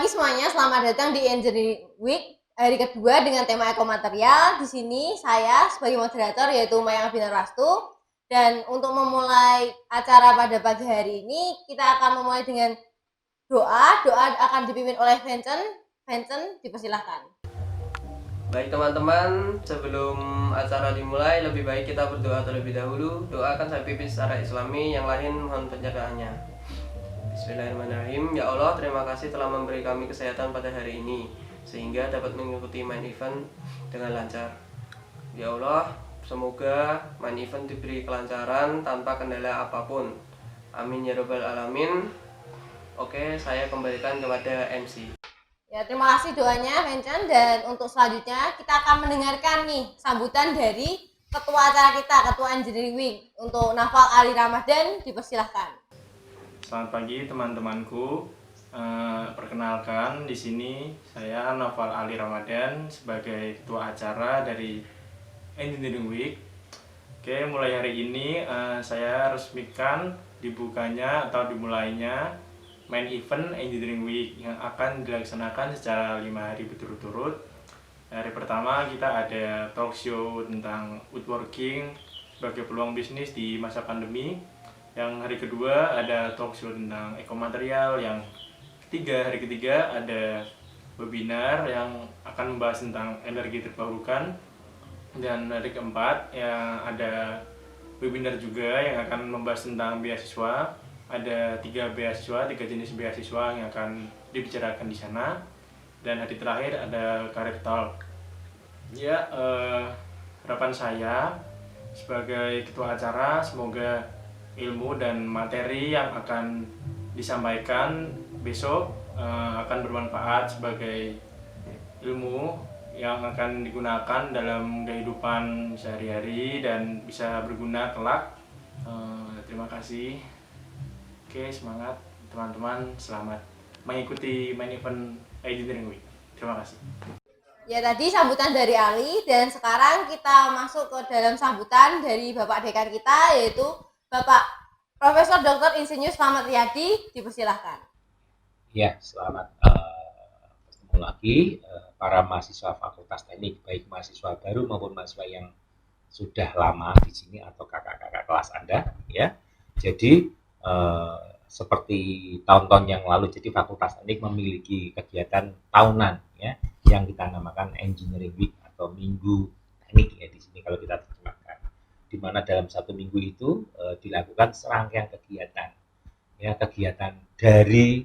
pagi semuanya, selamat datang di Engineering Week hari kedua dengan tema ekomaterial. Di sini saya sebagai moderator yaitu Mayang Binarwastu. Dan untuk memulai acara pada pagi hari ini, kita akan memulai dengan doa. Doa akan dipimpin oleh Vincent. Vincent, dipersilahkan. Baik teman-teman, sebelum acara dimulai lebih baik kita berdoa terlebih dahulu. Doa akan saya pimpin secara islami, yang lain mohon pencerahannya. Bismillahirrahmanirrahim. Ya Allah, terima kasih telah memberi kami kesehatan pada hari ini sehingga dapat mengikuti main event dengan lancar. Ya Allah, semoga main event diberi kelancaran tanpa kendala apapun. Amin ya robbal alamin. Oke, saya kembalikan kepada MC. Ya, terima kasih doanya Vincent. Dan untuk selanjutnya kita akan mendengarkan nih sambutan dari ketua acara kita, Ketua Engineering Week, untuk Naval Ali Ramadan. Dipersilahkan. Selamat pagi teman-temanku. Perkenalkan, di sini saya Naval Ali Ramadan sebagai ketua acara dari Engineering Week. Oke, mulai hari ini saya resmikan dibukanya atau dimulainya main event Engineering Week yang akan dilaksanakan secara 5 hari berturut-turut. Hari pertama kita ada talk show tentang woodworking sebagai peluang bisnis di masa pandemi. Yang hari kedua ada talk show tentang ekomaterial. Yang hari ketiga ada webinar yang akan membahas tentang energi terbarukan. Dan hari keempat ya ada webinar juga yang akan membahas tentang beasiswa. Ada 3 jenis beasiswa yang akan dibicarakan di sana. Dan hari terakhir ada career talk. Ya, harapan saya sebagai ketua acara, semoga ilmu dan materi yang akan disampaikan besok akan bermanfaat sebagai ilmu yang akan digunakan dalam kehidupan sehari-hari dan bisa berguna kelak. Terima kasih. Oke, semangat teman-teman, selamat mengikuti main event Engineering Week. Terima kasih. Ya, tadi sambutan dari Ali, dan sekarang kita masuk ke dalam sambutan dari Bapak Dekan kita, yaitu Bapak Profesor Dr. Insinyur Slamet Riyadi. Dipersilahkan. Ya, selamat bertemu lagi para mahasiswa Fakultas Teknik, baik mahasiswa baru maupun mahasiswa yang sudah lama di sini atau kakak-kakak kelas Anda, ya. Jadi seperti tahun-tahun yang lalu, jadi Fakultas Teknik memiliki kegiatan tahunan, ya, yang kita namakan Engineering Week atau Minggu Teknik, ya, di sini kalau kita terjemahkan, di mana dalam satu minggu itu dilakukan serangkaian kegiatan, ya, kegiatan dari,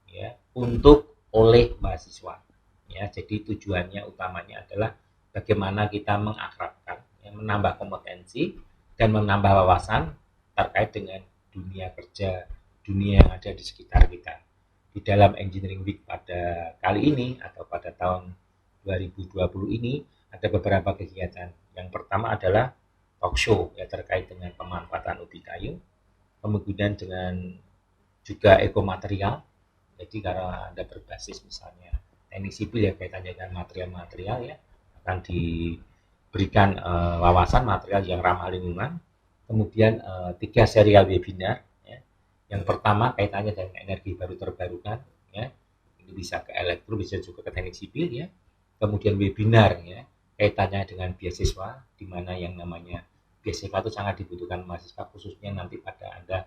ya, untuk oleh mahasiswa, ya. Jadi tujuannya utamanya adalah bagaimana kita mengakrabkan, ya, menambah kompetensi dan menambah wawasan terkait dengan dunia kerja, dunia yang ada di sekitar kita. Di dalam Engineering Week pada kali ini atau pada tahun 2020 ini ada beberapa kegiatan. Yang pertama adalah talk show, ya, terkait dengan pemanfaatan ubi kayu, kemudian dengan juga ekomaterial. Jadi karena Anda berbasis misalnya teknik sipil, ya, kaitannya dengan material-material, ya, akan diberikan wawasan material yang ramah lingkungan. Kemudian 3 serial webinar, ya. Yang pertama kaitannya dengan energi baru terbarukan, ya. Ini bisa ke elektro, bisa juga ke teknik sipil, ya. Kemudian webinar, ya, kaitannya dengan beasiswa, di mana yang namanya beasiswa itu sangat dibutuhkan mahasiswa, khususnya nanti pada Anda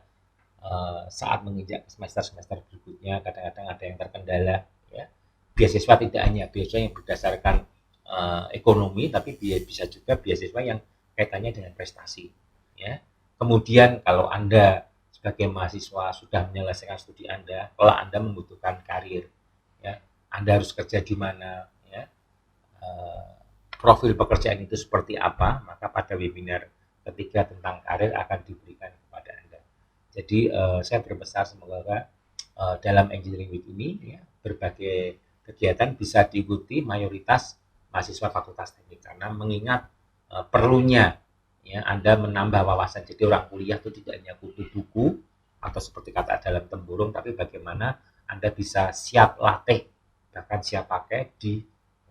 saat menginjak semester-semester berikutnya. Kadang-kadang ada yang terkendala, ya. Beasiswa tidak hanya beasiswa yang berdasarkan ekonomi, tapi bisa juga beasiswa yang kaitannya dengan prestasi, ya. Kemudian kalau Anda sebagai mahasiswa sudah menyelesaikan studi Anda, kalau Anda membutuhkan karir, ya, Anda harus kerja di mana, ya, profil pekerjaan itu seperti apa, maka pada webinar ketiga tentang karir akan diberikan kepada Anda. Jadi saya berbesar semoga dalam Engineering Week ini, ya, berbagai kegiatan bisa diikuti mayoritas mahasiswa Fakultas Teknik, karena mengingat perlunya, ya, Anda menambah wawasan. Jadi orang kuliah itu tidak hanya butuh buku atau seperti kata dalam tempurung, tapi bagaimana Anda bisa siap latih, bahkan siap pakai di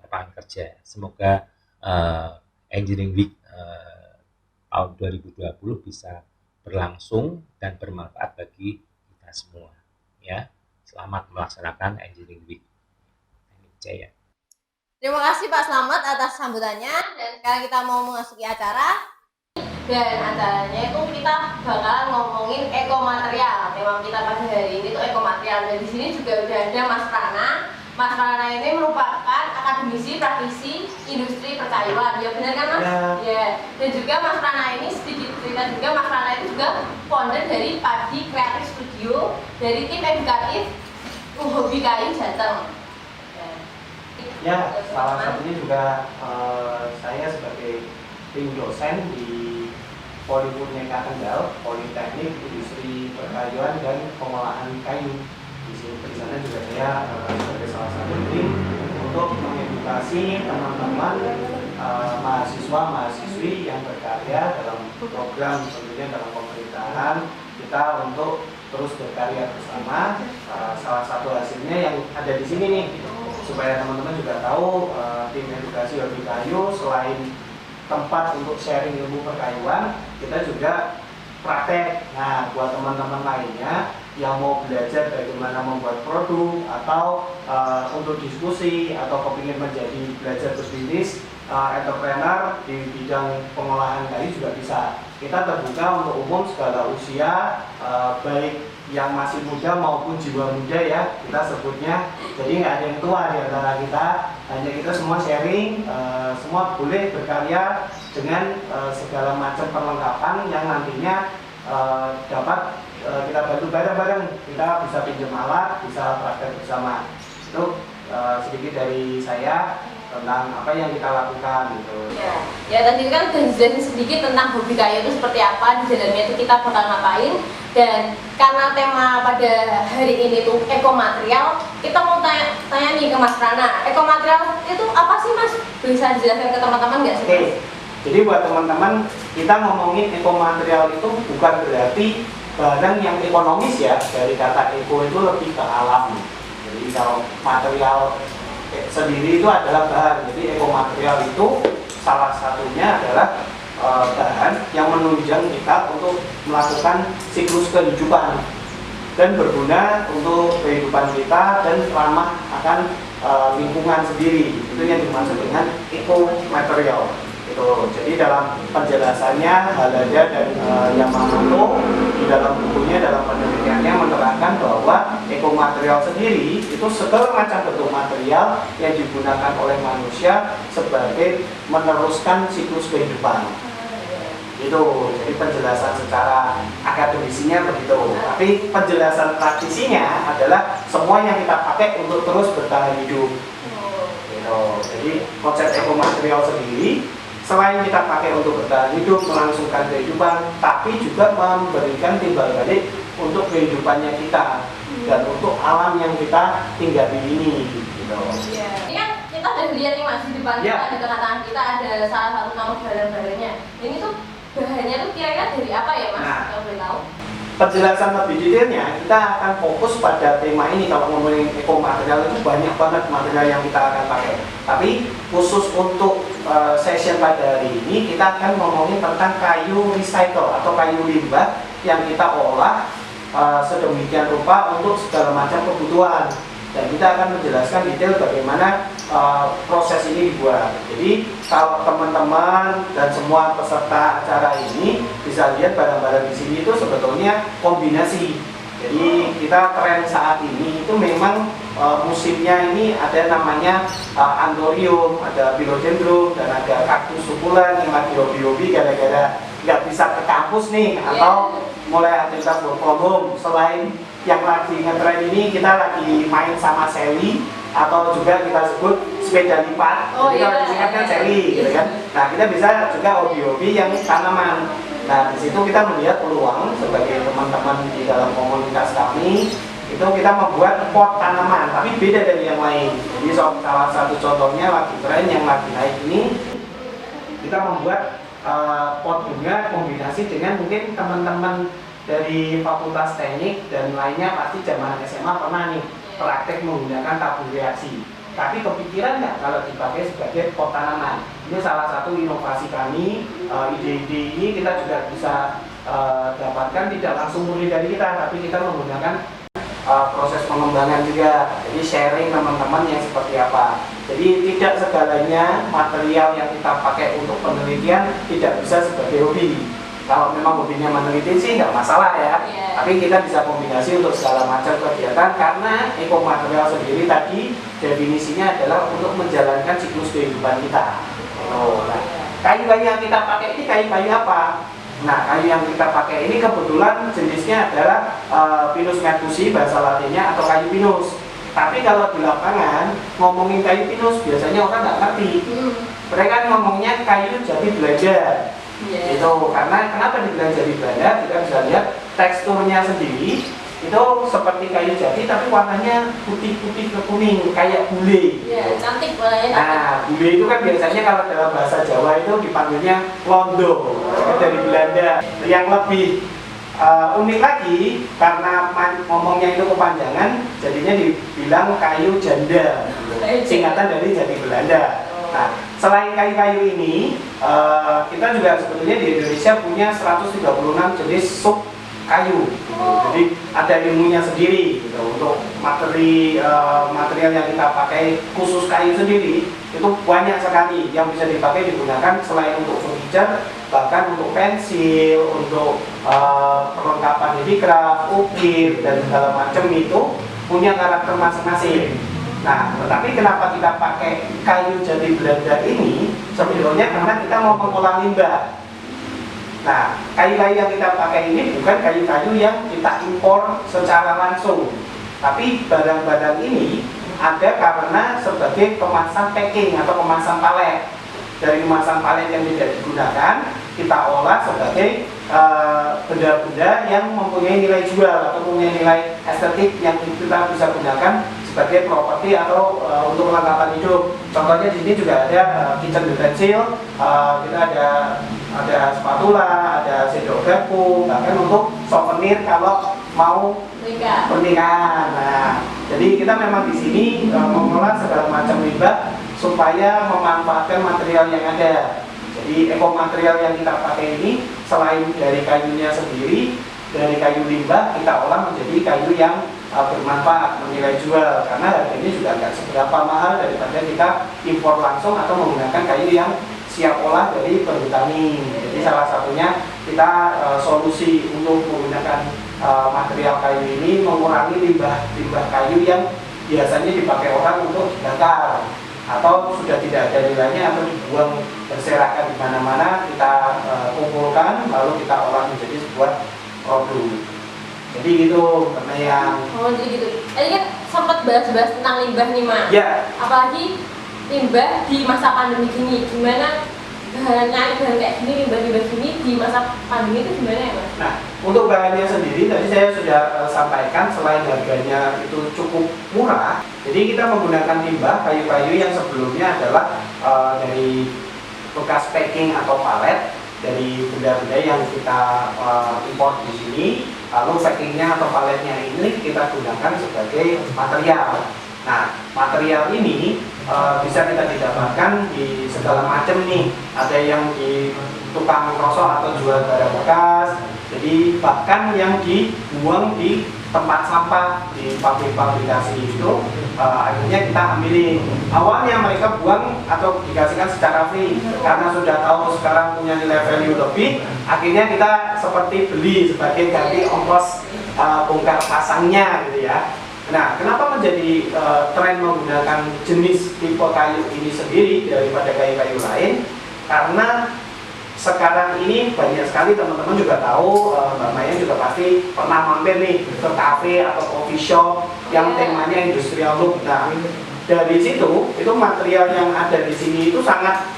lapangan kerja. Semoga Engineering Week tahun 2020 bisa berlangsung dan bermanfaat bagi kita semua, ya. Selamat melaksanakan Engineering Week. Jaya. Terima kasih Pak Slamet atas sambutannya, dan sekarang kita mau memasuki acara. Dan acaranya itu kita bakalan ngomongin ekomaterial. Tema kita pada hari ini tuh ekomaterial, dan di sini juga udah ada Mas Prana. Mas Prana ini merupakan akademisi praktisi industri perkayuan. Ya benar kan Mas? Ya. Dan juga Mas Prana ini sedikit cerita juga, Mas Prana itu juga founder dari Padi Creative Studio, dari tim edukatif Hobi Kayu Jateng. Ya, salah satunya juga saya sebagai tim dosen di Polipurnika Kendal, Politeknik Industri Perkayuan dan Pengolahan Kayu. Di sana juga saya sebagai salah satu tim untuk mengedukasi teman-teman mahasiswa-mahasiswi yang berkarya dalam program, tentunya dalam pemerintahan kita, untuk terus berkarya bersama. Salah satu hasilnya yang ada di sini nih, supaya teman-teman juga tahu, tim edukasi hobi kayu selain tempat untuk sharing ilmu perkayuan, kita juga praktek. Nah, buat teman-teman lainnya yang mau belajar bagaimana membuat produk, atau untuk diskusi, atau kepingin menjadi belajar berbisnis, entrepreneur di bidang pengolahan kayu juga bisa. Kita terbuka untuk umum segala usia, baik yang masih muda maupun jiwa muda ya kita sebutnya. Jadi nggak ada yang tua di antara kita, hanya kita semua sharing, semua boleh berkarya dengan segala macam perlengkapan yang nantinya dapat kita bantu bareng-bareng. Kita bisa pinjam alat, bisa praktek bersama. Itu sedikit dari saya tentang apa yang kita lakukan gitu. Ya tadi kan udah dijelasin sedikit tentang hobi kayu itu seperti apa, di dalamnya itu kita bakal ngapain. Dan karena tema pada hari ini tuh ekomaterial, kita mau tanya nih ke Mas Prana, ekomaterial itu apa sih Mas? Bisa dijelaskan ke teman-teman nggak sih? Oke. Jadi buat teman-teman, kita ngomongin ekomaterial itu bukan berarti barang yang ekonomis ya. Dari kata eko itu lebih ke alam. Jadi kalau material sendiri itu adalah bahan. Jadi ekomaterial itu salah satunya adalah bahan yang menunjang kita untuk melakukan siklus kehidupan dan berguna untuk kehidupan kita dan ramah akan lingkungan sendiri. Itu yang dimaksud dengan ekomaterial. Jadi dalam penjelasannya Halada dan Yamamoto di dalam bukunya, dalam penelitiannya menerangkan bahwa ekomaterial sendiri itu segala macam bentuk material yang digunakan oleh manusia sebagai meneruskan siklus kehidupan. Itu jadi penjelasan secara akademisinya begitu. Tapi penjelasan praktisinya adalah semua yang kita pakai untuk terus bertahan hidup. Jadi konsep ekomaterial sendiri selain kita pakai untuk bertahan hidup, melangsungkan kehidupan, tapi juga memberikan timbal balik untuk kehidupannya kita dan untuk alam yang kita tinggali ini. Gitu. Ini kan kita udah lihat nih Mas, di depan kita, di tengah-tengah kita ada salah satu nama barang-barangnya. Ini tuh bahannya tuh kira-kira dari apa ya Mas? Kalau boleh tahu? Penjelasan lebih detailnya kita akan fokus pada tema ini. Kalau ngomongin ekomaterial itu banyak banget material yang kita akan pakai. Tapi khusus untuk session pada hari ini kita akan ngomongin tentang kayu recycle atau kayu limbah yang kita olah sedemikian rupa untuk segala macam kebutuhan. Dan kita akan menjelaskan detail bagaimana proses ini dibuat. Jadi kalau teman-teman dan semua peserta acara ini bisa lihat barang-barang di sini itu sebetulnya kombinasi. Jadi kita tren saat ini itu memang musimnya ini ada namanya anthurium, ada philodendron, dan ada kaktus sukulen yang lagi hobi-hobi gara-gara nggak bisa ke kampus nih, atau mulai aktivitas work from home. Selain yang lagi ngetren ini, kita lagi main sama seli, atau juga kita sebut sepeda lipat. Jadi kalau disingkatkan seli, gitu kan. Nah, kita bisa juga hobi-hobi yang tanaman. Nah, di situ kita melihat peluang sebagai teman-teman di dalam komunitas kami, itu kita membuat pot tanaman, tapi beda dari yang lain. Jadi salah satu contohnya lagi tren yang lagi naik ini, kita membuat pot bunga kombinasi dengan mungkin teman-teman dari Fakultas Teknik dan lainnya pasti zaman SMA pernah nih praktek menggunakan tabung reaksi. Tapi kepikiran nggak kalau dipakai sebagai pot tanaman? Ini salah satu inovasi kami. Ide-ide ini kita juga bisa dapatkan tidak langsung murni dari kita, tapi kita menggunakan proses pengembangan juga. Jadi sharing teman-teman yang seperti apa. Jadi tidak segalanya material yang kita pakai untuk penelitian tidak bisa sebagai hobi. Kalau memang hobinya meneliti sih nggak masalah ya. Tapi kita bisa kombinasi untuk segala macam kegiatan karena ekomaterial sendiri tadi definisinya adalah untuk menjalankan siklus kehidupan kita. Nah, kayu-kayu yang kita pakai ini kayu-kayu apa? Nah, kayu yang kita pakai ini kebetulan jenisnya adalah Pinus mercusi bahasa latinnya atau kayu pinus. Tapi kalau di lapangan ngomongin kayu pinus biasanya orang nggak ngerti. Mereka ngomongnya kayu jati Belanda. Itu karena kenapa dibilang jati Belanda? Kita bisa lihat teksturnya sendiri itu seperti kayu jati tapi warnanya putih-putih ke kuning kayak bule. Cantik warnanya. Nah, bule itu kan biasanya kalau dalam bahasa Jawa itu dipanggilnya londo dari Belanda. Yang lebih unik lagi karena ngomongnya itu kepanjangan, jadinya dibilang kayu janda, singkatan dari jati Belanda. Nah, selain kayu-kayu ini, kita juga sebetulnya di Indonesia punya 136 jenis sub kayu. Jadi ada ilmunya sendiri gitu. Untuk material yang kita pakai khusus kayu sendiri itu banyak sekali yang bisa dipakai digunakan selain untuk furniture, bahkan untuk pensil, untuk perlengkapan handicraft, ukir dan segala macam itu punya karakter masing-masing. Nah, tetapi kenapa kita pakai kayu jati Belanda ini? Sebetulnya karena kita mau mengolah limbah. Nah, kayu-kayu yang kita pakai ini bukan kayu-kayu yang kita impor secara langsung. Tapi barang-barang ini ada karena sebagai kemasan packing atau kemasan palet. Dari kemasan palet yang tidak digunakan, kita olah sebagai benda-benda yang mempunyai nilai jual atau mempunyai nilai estetik yang kita bisa gunakan sebagai properti atau untuk perlengkapan hidup. Contohnya di sini juga ada kitchen utensil, kita ada spatula, ada sendok garpu, bahkan untuk souvenir kalau mau pernikahan. Nah, jadi kita memang di sini mengolah segala macam limbah supaya memanfaatkan material yang ada. Jadi ekomaterial yang kita pakai ini selain dari kayunya sendiri, dari kayu limbah kita olah menjadi kayu yang bermanfaat, bernilai jual karena harganya juga nggak seberapa mahal daripada kita impor langsung atau menggunakan kayu yang siap olah dari perhutani. Jadi salah satunya kita solusi untuk menggunakan material kayu ini mengurangi limbah kayu yang biasanya dipakai orang untuk dibakar atau sudah tidak ada nilainya atau dibuang berserakan di mana-mana, kita kumpulkan lalu kita olah menjadi sebuah produk. Jadi gitu yang jadi gitu. Tadi kan sempat bahas-bahas tentang limbah nih, Mas. Ya. Apalagi limbah di masa pandemi gini, gimana bahan kayak gini, limbah gini di masa pandemi itu gimana ya, Mas? Nah, untuk bahannya sendiri tadi saya sudah sampaikan selain harganya itu cukup murah, jadi kita menggunakan limbah kayu-kayu yang sebelumnya adalah dari bekas packing atau palet dari benda-benda yang kita import di sini, lalu packingnya atau paletnya ini kita gunakan sebagai material. Nah, material ini bisa kita didapatkan di segala macam nih. Ada yang di tukang rosok atau jual barang bekas. Jadi bahkan yang dibuang di tempat sampah di pabrik-pabrikasi itu akhirnya kita ambilin. Awalnya mereka buang atau dikasihkan secara free karena sudah tahu sekarang punya nilai value lebih. Akhirnya kita seperti beli sebagai ganti ongkos bongkar pasangnya gitu ya. Nah, kenapa menjadi tren menggunakan jenis tipe kayu ini sendiri daripada kayu-kayu lain? Karena sekarang ini banyak sekali teman-teman juga tahu, Mbak Maya juga pasti pernah mampir nih ke cafe atau coffee shop yang temanya industrial look. Nah, dari situ itu material yang ada di sini itu sangat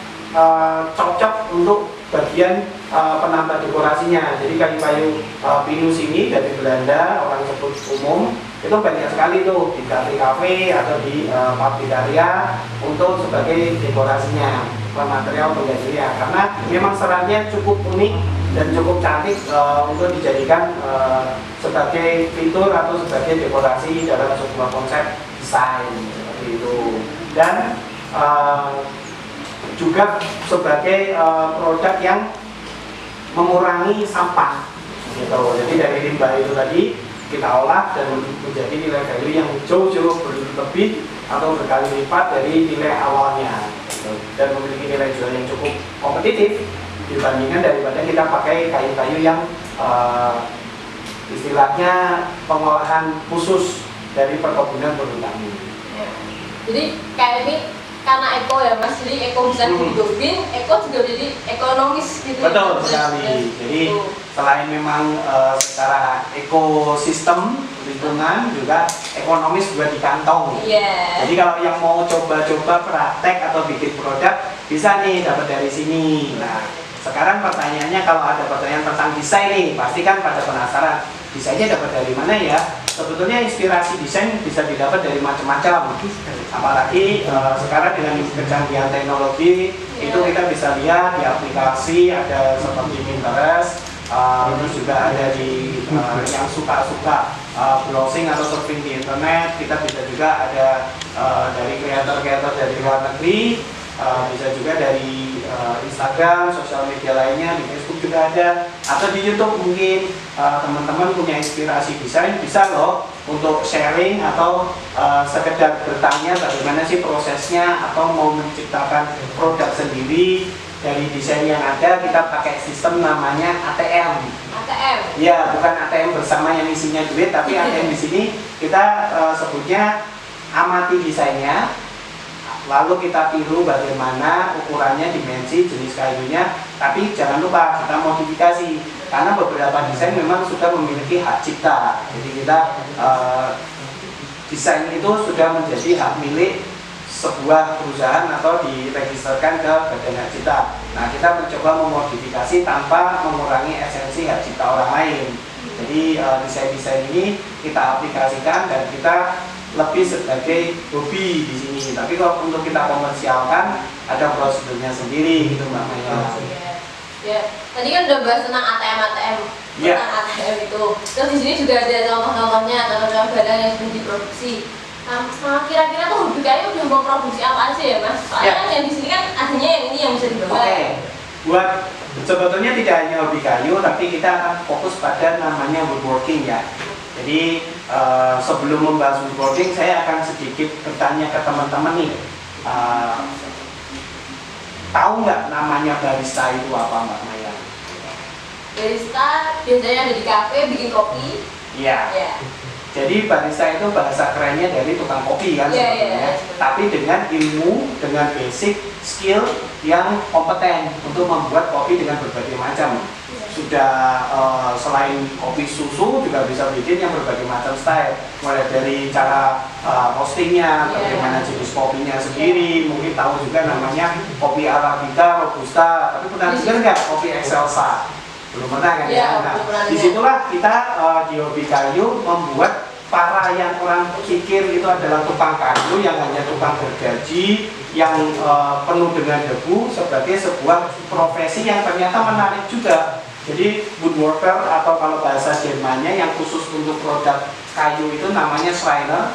cocok untuk bagian penambah dekorasinya. Jadi kayu-kayu pinus ini dari Belanda, orang sebut umum, itu banyak sekali tuh di kafe-kafe atau di pabrik area untuk sebagai dekorasinya, material penggantinya. Karena memang seratnya cukup unik dan cukup cantik untuk dijadikan sebagai fitur atau sebagai dekorasi dalam sebuah konsep desain seperti itu. Dan juga sebagai produk yang mengurangi sampah gitu. Jadi dari limbah itu tadi kita olah dan menjadi nilai value yang jauh-jauh berlebih atau berkali lipat dari nilai awalnya gitu. Dan memiliki nilai jual yang cukup kompetitif dibandingkan daripada kita pakai kayu-kayu yang istilahnya pengolahan khusus dari perkebunan berhutani. Ya. Jadi kayak ini karena eko ya Mas, jadi eko bisa dihidupin, eko juga jadi ekonomis gitu. Betul sekali. Jadi selain memang secara ekosistem lingkungan juga ekonomis juga di kantong. Iya. Jadi kalau yang mau coba-coba praktek atau bikin produk bisa nih dapat dari sini. Nah, sekarang pertanyaannya kalau ada pertanyaan tentang desain nih, pasti kan pada penasaran. Desainnya dapat dari mana ya? Sebetulnya inspirasi desain bisa didapat dari macam-macam. Apalagi sekarang dengan kecanggihan teknologi itu kita bisa lihat di aplikasi ada seperti Pinterest, terus juga ada di yang suka-suka browsing atau surfing di internet. Kita bisa juga ada dari kreator-kreator dari luar negeri, bisa juga dari Instagram, sosial media lainnya, di Facebook juga ada, atau di YouTube mungkin teman-teman punya inspirasi desain bisa loh untuk sharing atau sekedar bertanya bagaimana sih prosesnya atau mau menciptakan produk sendiri dari desain yang ada. Kita pakai sistem namanya ATM. ATM. Ya, bukan ATM bersama yang isinya duit, tapi ATM di sini kita sebutnya amati desainnya. Lalu kita tiru bagaimana ukurannya, dimensi, jenis kayunya, tapi jangan lupa kita modifikasi karena beberapa desain memang sudah memiliki hak cipta. Jadi kita desain itu sudah menjadi hak milik sebuah perusahaan atau diregisterkan ke Badan Hak Cipta. Nah, kita mencoba memodifikasi tanpa mengurangi esensi hak cipta orang lain. Jadi desain-desain ini kita aplikasikan dan kita lebih sebagai hobi di sini. Tapi kalau untuk kita komersialkan ada prosedurnya sendiri gitu Mbak Maya. Ya, tadi kan udah bahas tentang ATM Ya. tentang ATM itu. Terus di sini juga ada contoh-contohnya, contoh-contoh barang yang sudah diproduksi. Nah, kira-kira tuh hobi kayu udah mau produksi apa aja ya Mas? Soalnya kan yang di sini kan adanya yang ini yang bisa dibawa. Oke. Buat sebetulnya tidak hanya hobi kayu, tapi kita akan fokus pada namanya woodworking ya. Jadi sebelum membahas woodworking, saya akan sedikit bertanya ke teman-teman nih. Tahu nggak namanya barista itu apa Mbak Maya? Barista biasanya ada di kafe bikin kopi. Iya. Ya. Jadi barista itu bahasa kerennya dari tukang kopi kan sebetulnya. Tapi dengan ilmu, dengan basic skill yang kompeten untuk membuat kopi dengan berbagai macam. Sudah selain kopi susu juga bisa bikin yang berbagai macam style, mulai dari cara roastingnya, bagaimana jenis kopinya sendiri, mungkin tahu juga namanya kopi arabica, robusta, tapi pernah dengar nggak kopi excelsa? Belum pernah kan ya? Nah, disitulah kita di hobi kayu membuat para yang orang pikir itu adalah tukang kayu yang hanya tukang bergaji yang penuh dengan debu sebagai sebuah profesi yang ternyata menarik juga. Jadi woodworker atau kalau bahasa Jermannya yang khusus untuk produk kayu itu namanya Schreiner.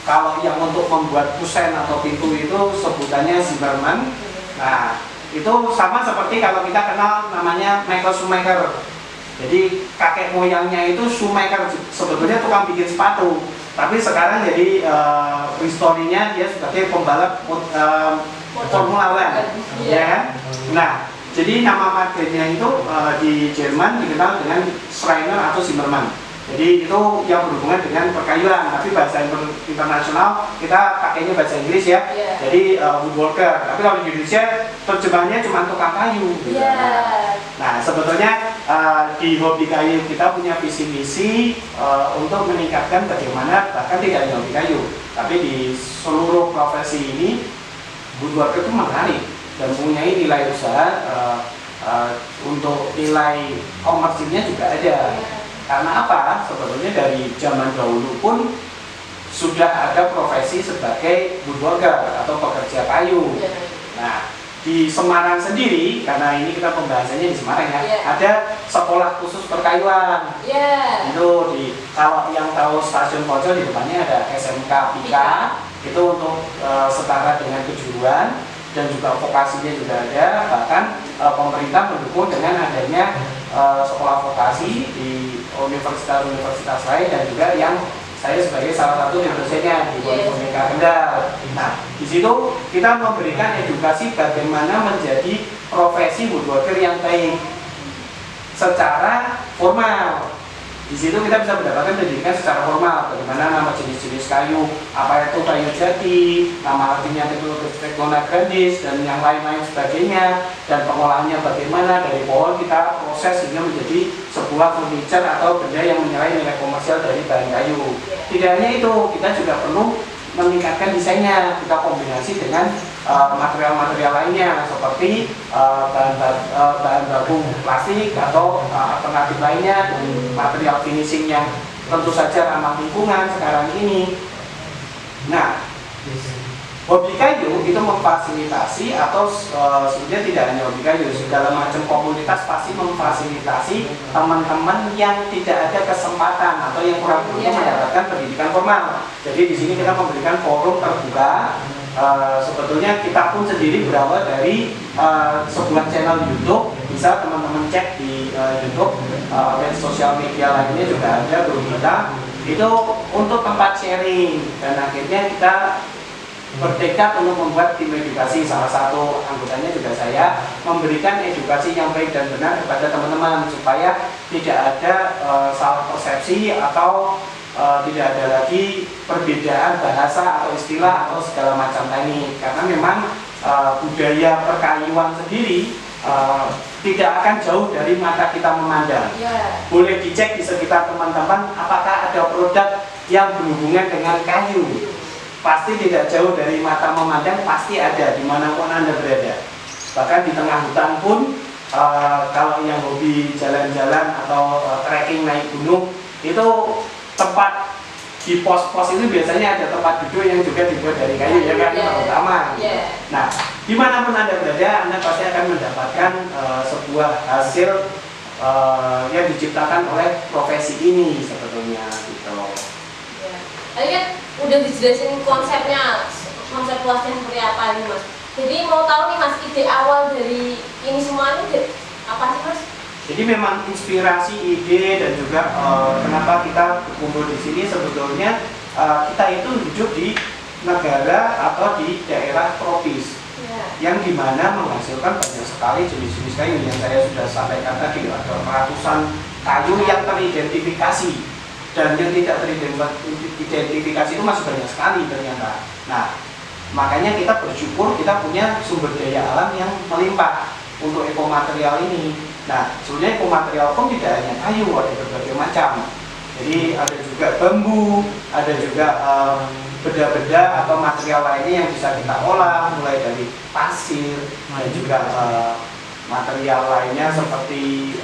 Kalau yang untuk membuat kusen atau pintu itu sebutannya Zimmermann. Nah, itu sama seperti kalau kita kenal namanya Michael Schumacher. Jadi kakek moyangnya itu Schumacher, sebetulnya tukang bikin sepatu. Tapi sekarang jadi historinya dia sebagai pembalap Formula One, ya kan? Nah, jadi nama marketnya itu di Jerman dikenal dengan Schreiner atau Zimmermann. Jadi itu yang berhubungan dengan perkayuan, tapi bahasa internasional kita pakainya bahasa Inggris ya. Jadi woodworker. Tapi kalau di Indonesia terjemahannya cuma tukang kayu. Gitu. Nah, sebetulnya di hobi kayu kita punya visi misi untuk meningkatkan bagaimana bahkan tidak hanya hobi kayu, tapi di seluruh profesi ini woodworker itu menarik dan mempunyai nilai usaha untuk nilai komersilnya juga ada. Karena apa? Sebetulnya dari zaman dahulu pun sudah ada profesi sebagai woodworker atau pekerja kayu. Nah, di Semarang sendiri, karena ini kita pembahasannya di Semarang ya, ada sekolah khusus perkayuan. Itu kalau yang tahu stasiun Poncol di depannya ada SMK PIKA, itu untuk setara dengan kejuruan dan juga vokasinya juga ada. Bahkan pemerintah mendukung dengan adanya sekolah vokasi di universitas lain, dan juga yang saya sebagai salah satu dosennya di Politeknik Kendal. Nah, di situ kita memberikan edukasi bagaimana menjadi profesi woodworker yang baik secara formal. Di situ kita bisa mendapatkan pendidikan secara formal, bagaimana nama jenis-jenis kayu, apa itu kayu jati, nama artinya itu Tegona grandis, dan yang lain-lain sebagainya, dan pengolahannya bagaimana dari pohon kita proses sehingga menjadi sebuah furniture atau benda yang menyerahi nilai komersial dari bahan kayu. Tidak hanya itu, kita juga perlu meningkatkan desainnya, kita kombinasi dengan material-material lainnya seperti bahan baku plastik atau alternatif lainnya, dan material finishing yang tentu saja ramah lingkungan sekarang ini. Nah, hobi kayu itu memfasilitasi, atau sebenarnya tidak hanya hobi kayu, segala macam komunitas pasti memfasilitasi teman-teman yang tidak ada kesempatan atau yang kurang beruntung mendapatkan pendidikan formal. Jadi di sini kita memberikan forum terbuka. Sebetulnya kita pun sendiri berawal dari sebuah channel YouTube, bisa teman-teman cek di YouTube, dan sosial media lainnya juga ada grup kita. Itu untuk tempat sharing, dan akhirnya kita bertekad untuk membuat tim edukasi. Salah satu anggotanya juga saya, memberikan edukasi yang baik dan benar kepada teman-teman supaya tidak ada salah persepsi atau tidak ada lagi perbedaan bahasa atau istilah atau segala macam teknik, karena memang budaya perkayuan sendiri tidak akan jauh dari mata kita memandang. Boleh dicek di sekitar teman-teman apakah ada produk yang berhubungan dengan kayu, pasti tidak jauh dari mata memandang, pasti ada dimanapun Anda berada. Bahkan di tengah hutan pun, kalau yang hobi jalan-jalan atau trekking naik gunung, itu tempat di pos-pos itu biasanya ada tempat duduk yang juga dibuat dari kayu, ya kan, terutama. Nah, dimanapun Anda berada, Anda pasti akan mendapatkan sebuah hasil yang diciptakan oleh profesi ini sebetulnya, gitu. Tadi kan udah dijelasin konsepnya, konsep luasnya seperti apa nih Mas. Jadi mau tahu nih Mas, ide awal dari ini semua ini apa sih Mas? Jadi memang inspirasi, ide, dan juga kenapa kita berkumpul di sini sebetulnya kita itu hidup di negara atau di daerah tropis, yang dimana menghasilkan banyak sekali jenis-jenis kayu yang saya sudah sampaikan tadi. Ada ratusan kayu yang teridentifikasi, dan yang tidak teridentifikasi itu masih banyak sekali ternyata. Nah, makanya kita bersyukur kita punya sumber daya alam yang melimpah untuk ekomaterial ini. Nah, sebenarnya ekomaterial pun tidak hanya kayu, ada berbagai macam. Jadi ada juga bambu, ada juga benda-benda atau material lainnya yang bisa kita olah, mulai dari pasir, dan juga material lainnya seperti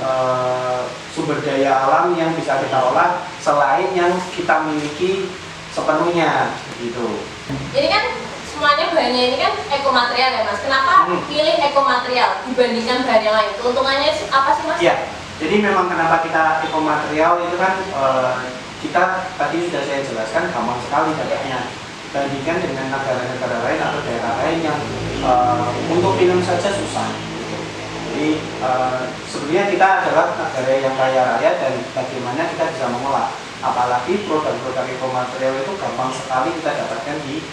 sumber daya alam yang bisa kita olah selain yang kita miliki sepenuhnya, gitu. Ini kan semuanya bahannya ini kan ekomaterial ya Mas. Kenapa pilih ekomaterial dibandingkan bahan yang lain? Keuntungannya apa sih Mas? Iya, jadi memang kenapa kita ekomaterial itu kan kita tadi sudah saya jelaskan gampang sekali dapatnya dibandingkan dengan negara-negara lain atau daerah lain yang untuk minum saja susah. Jadi sebenarnya kita adalah negara yang kaya raya, dan bagaimana kita bisa mengolah. Apalagi produk-produk ekomaterial itu gampang sekali kita dapatkan di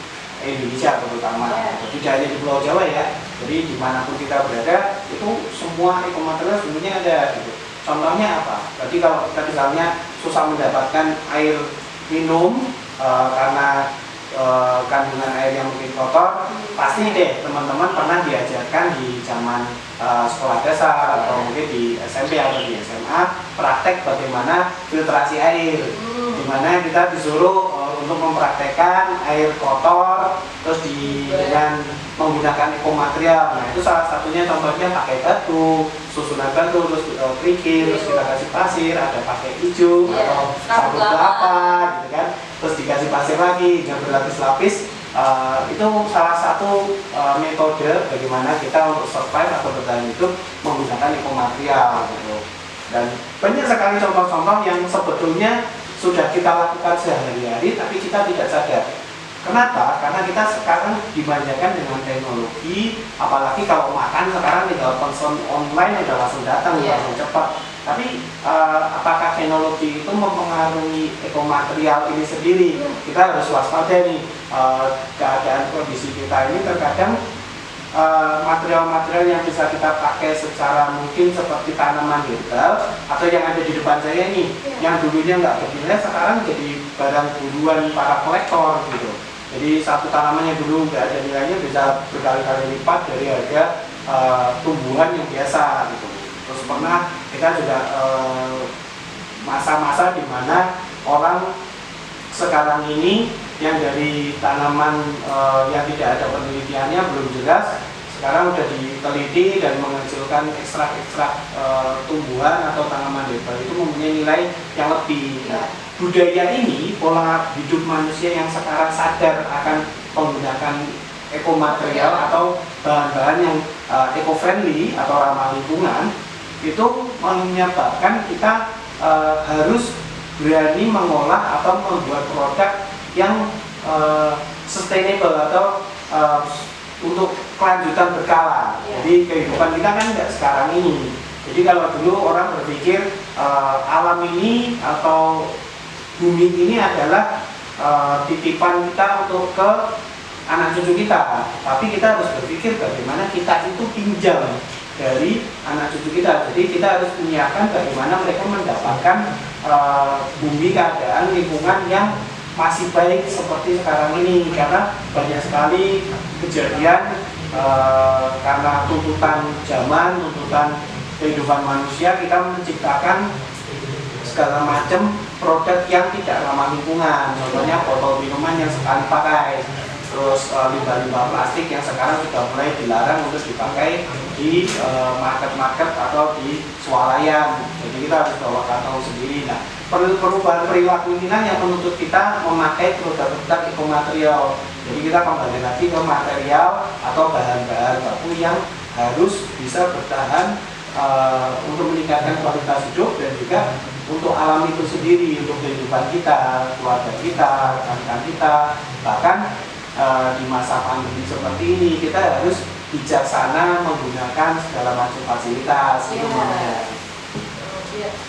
Indonesia terutama, tidak hanya di Pulau Jawa ya. Jadi dimanapun kita berada itu semua ekomaterial sebenarnya ada, gitu. Contohnya apa? Jadi kalau kita misalnya susah mendapatkan air minum karena kandungan air yang mungkin kotor, pasti deh teman-teman pernah diajarkan di zaman sekolah dasar atau mungkin di SMP atau di SMA praktek bagaimana filtrasi air, dimana kita disuruh untuk mempraktekkan air kotor terus dengan menggunakan ekomaterial. Nah, itu salah satunya contohnya pakai batu, susunan batu, terus kerikil, terus kita kasih pasir, ada pakai hijau atau sabut kelapa gitu kan, terus dikasih pasir lagi yang berlapis-lapis. Itu salah satu metode bagaimana kita untuk survive atau bertahan hidup menggunakan ekomaterial, gitu. Dan banyak sekali contoh-contoh yang sebetulnya sudah kita lakukan sehari-hari tapi kita tidak sadar. Kenapa? Karena kita sekarang dimanjakan dengan teknologi, apalagi kalau makan sekarang tinggal pesan online udah langsung datang, langsung cepat. Tapi apakah teknologi itu mempengaruhi ekomaterial ini sendiri? Kita harus waspada nih, keadaan kondisi kita ini terkadang material-material yang bisa kita pakai secara mungkin seperti tanaman herbal atau yang ada di depan saya ini, yang dulunya nggak bernilai sekarang jadi barang buruan para kolektor gitu. Jadi satu tanaman yang dulu nggak ada nilainya bisa berkali-kali lipat dari harga tumbuhan yang biasa gitu. Terus pernah kita juga masa-masa di mana orang sekarang ini yang dari tanaman yang tidak ada penelitiannya belum jelas, sekarang sudah diteliti dan menghasilkan ekstrak-ekstrak tumbuhan atau tanaman herbal itu mempunyai nilai yang lebih. Nah, budaya ini, pola hidup manusia yang sekarang sadar akan menggunakan ekomaterial atau bahan-bahan yang eco-friendly atau ramah lingkungan, itu menyebabkan kita harus berani mengolah atau membuat produk yang sustainable atau untuk kelanjutan berkala. Jadi kehidupan kita kan nggak sekarang ini. Jadi kalau dulu orang berpikir alam ini atau bumi ini adalah titipan kita untuk ke anak cucu kita, tapi kita harus berpikir bagaimana kita itu pinjam dari anak cucu kita. Jadi kita harus menyiapkan bagaimana mereka mendapatkan bumi, keadaan lingkungan yang masih baik seperti sekarang ini, karena banyak sekali kejadian karena tuntutan zaman, tuntutan kehidupan manusia, kita menciptakan segala macam produk yang tidak ramah lingkungan. Contohnya botol minuman yang sekali pakai, terus limbah-limbah plastik yang sekarang sudah mulai dilarang untuk dipakai di market-market atau di swalayan. Jadi kita harus bawa kantong sendiri. Nah, perubahan perilaku inilah yang menuntut kita memakai produk-produk ekomaterial. Jadi kita kembali lagi ke material atau bahan-bahan baku yang harus bisa bertahan untuk meningkatkan kualitas hidup dan juga untuk alam itu sendiri, untuk kehidupan kita, keluarga kita, rekan-rekan kita. Bahkan di masa pandemi seperti ini kita harus bijaksana menggunakan segala macam fasilitas. Itu namanya.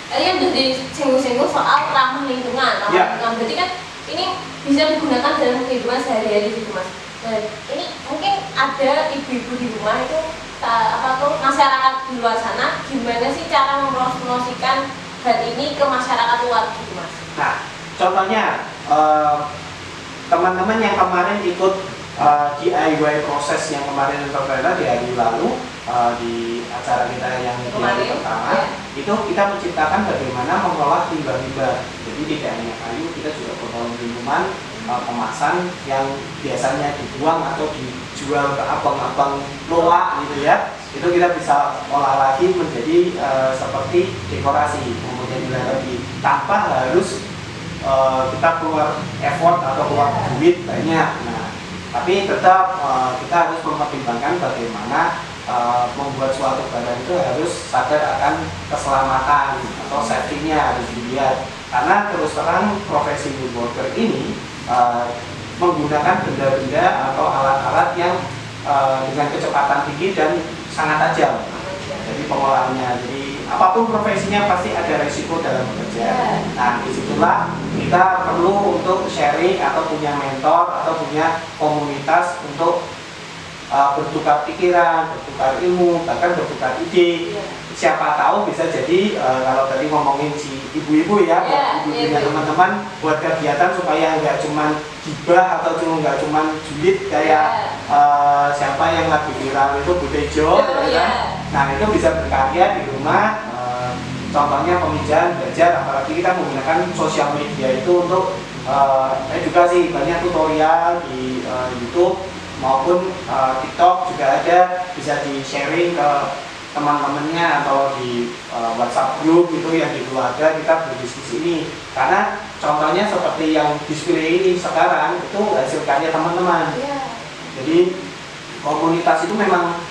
Tadi kan udah disinggung-singgung soal ramah lingkungan. Berarti kan ini bisa digunakan dalam kehidupan sehari-hari gitu Mas. Dan ini mungkin ada ibu-ibu di rumah itu masyarakat di luar sana, gimana sih cara mempromosikan hal ini ke masyarakat luar gitu Mas? Nah, contohnya teman-teman yang kemarin ikut DIY proses yang kemarin terpilih di hari lalu di acara kita yang hari pertama, itu kita menciptakan bagaimana mengolah limbah-limbah. Jadi tidak hanya kayu, kita juga botol minuman kemasan yang biasanya dibuang atau dijual ke abang-abang loak gitu ya, itu kita bisa olah lagi menjadi seperti dekorasi, mempunyai nilai lebih tanpa harus kita keluar effort atau keluar duit banyak. Nah, tapi tetap kita harus mempertimbangkan bagaimana membuat suatu barang itu harus sadar akan keselamatan atau safety-nya harus dilihat. Karena terus terang profesi woodworker ini menggunakan benda-benda atau alat-alat yang dengan kecepatan tinggi dan sangat tajam. Jadi pengolahannya, jadi apapun profesinya pasti ada resiko dalam bekerja. Nah, disitulah kita perlu untuk sharing atau punya mentor atau punya komunitas untuk bertukar pikiran, bertukar ilmu, bahkan bertukar ide. Siapa tahu bisa jadi kalau tadi ngomongin si ibu-ibu ya, ibu-ibunya teman-teman buat kegiatan supaya nggak cuman gibah atau nggak cuman julid kayak siapa yang lagi viral itu Butejo, kan? Nah itu bisa berkarya di rumah. Contohnya pemijahan, belajar, apalagi kita menggunakan sosial media itu untuk edukasi, banyak tutorial di YouTube maupun TikTok juga ada, bisa di sharing ke teman-temannya atau di WhatsApp group itu yang di keluarga kita berdiskusi ini. Karena contohnya seperti yang display ini sekarang itu hasil karya teman-teman. Jadi komunitas itu memang